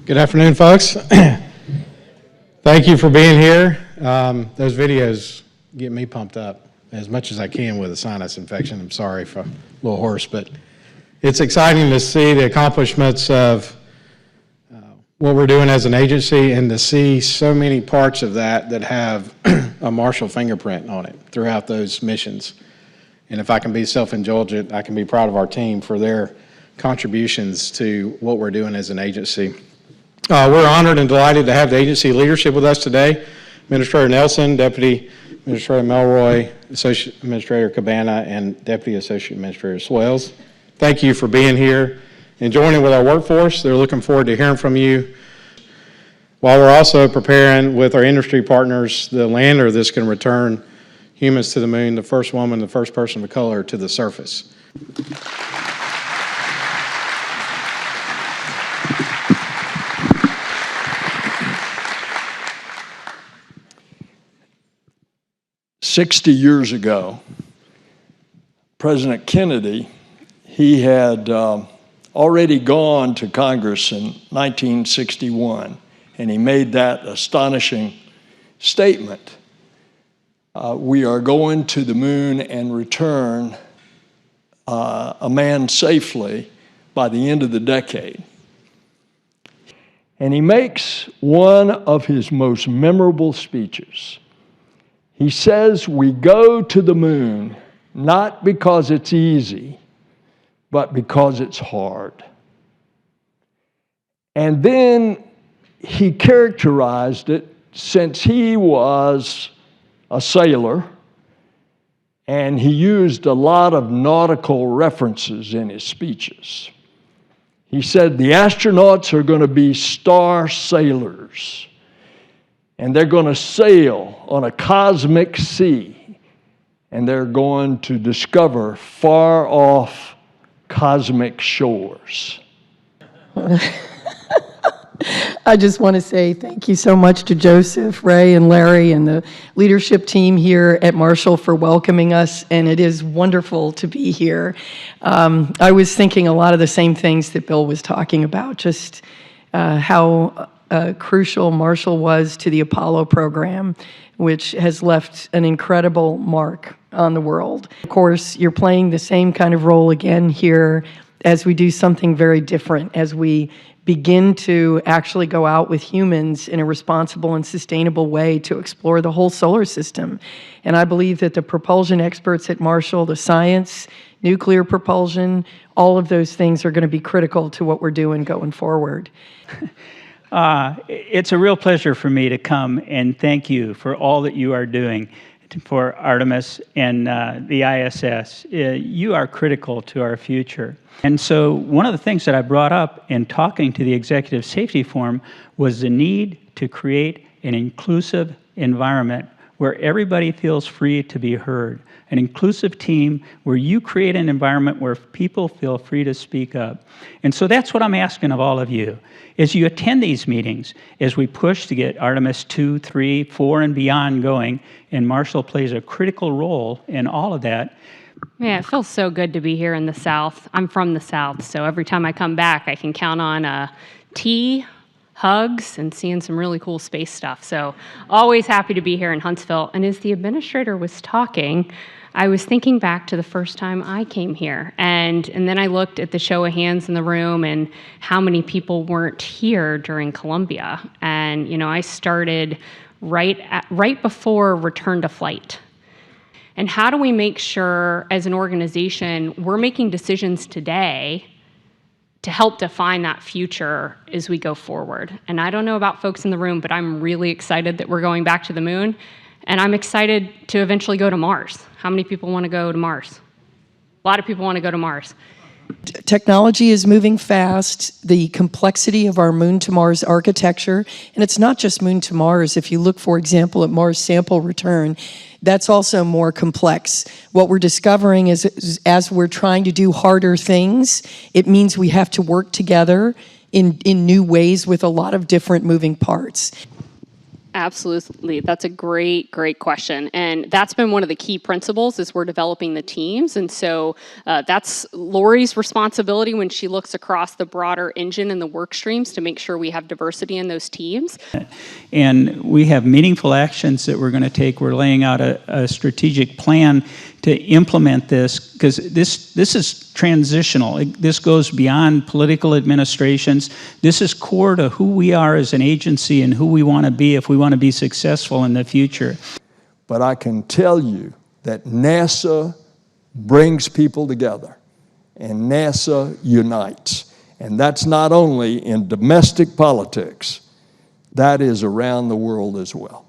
Good afternoon, folks. Thank you for being here. Those videos get me pumped up as much as I can with a sinus infection. I'm sorry if I'm a little hoarse, but it's exciting to see the accomplishments of what we're doing as an agency and to see so many parts of that that have a Marshall fingerprint on it throughout those missions. And if I can be self-indulgent, I can be proud of our team for their contributions to what we're doing as an agency. We're honored and delighted to have the agency leadership with us today. Administrator Nelson, Deputy Administrator Melroy, Associate Administrator Cabana, and Deputy Associate Administrator Swails. Thank you for being here and joining with our workforce. They're looking forward to hearing from you. While we're also preparing with our industry partners the lander that's going to return humans to the moon, the first woman, the first person of color to the surface. "60 years ago, President Kennedy, he had already gone to Congress in 1961, and he made that astonishing statement. We are going to the moon and return a man safely by the end of the decade. And he makes one of his most memorable speeches. He says, we go to the moon not because it's easy, but because it's hard. And then he characterized it, since he was a sailor, and he used a lot of nautical references in his speeches. He said, the astronauts are going to be star sailors, and they're going to sail on a cosmic sea, and they're going to discover far off cosmic shores. I just want to say thank you so much to Joseph, Ray, and Larry, and the leadership team here at Marshall for welcoming us, and it is wonderful to be here. I was thinking a lot of the same things that Bill was talking about, just how crucial Marshall was to the Apollo program, which has left an incredible mark on the world. Of course, you're playing the same kind of role again here as we do something very different, as we begin to actually go out with humans in a responsible and sustainable way to explore the whole solar system. And I believe that the propulsion experts at Marshall, the science, nuclear propulsion, all of those things are going to be critical to what we're doing going forward. It's a real pleasure for me to come and thank you for all that you are doing for Artemis and the ISS. You are critical to our future. And so one of the things that I brought up in talking to the Executive Safety Forum was the need to create an inclusive environment where everybody feels free to be heard, an inclusive team where you create an environment where people feel free to speak up. And so that's what I'm asking of all of you. As you attend these meetings, as we push to get Artemis 2, 3, 4, and beyond going, and Marshall plays a critical role in all of that. Yeah, it feels so good to be here in the South. I'm from the South, so every time I come back, I can count on tea, hugs, and seeing some really cool space stuff. So always happy to be here in Huntsville. And as the administrator was talking, I was thinking back to the first time I came here, and then I looked at the show of hands in the room and how many people weren't here during Columbia. And you know, I started right before return to flight. And how do we make sure, as an organization, we're making decisions today to help define that future as we go forward? And I don't know about folks in the room, but I'm really excited that we're going back to the moon. And I'm excited to eventually go to Mars. How many people want to go to Mars? A lot of people want to go to Mars. Technology is moving fast. The complexity of our Moon to Mars architecture, and it's not just Moon to Mars. If you look, for example, at Mars sample return, that's also more complex. What we're discovering is as we're trying to do harder things, it means we have to work together in new ways with a lot of different moving parts. Absolutely. That's a great question. And that's been one of the key principles as we're developing the teams. And so that's Lori's responsibility when she looks across the broader engine and the work streams to make sure we have diversity in those teams. And we have meaningful actions that we're going to take. We're laying out a strategic plan to implement this, because this is transitional. This goes beyond political administrations. This is core to who we are as an agency and who we want to be if we want to be successful in the future. But I can tell you that NASA brings people together, and NASA unites. And that's not only in domestic politics, that is around the world as well.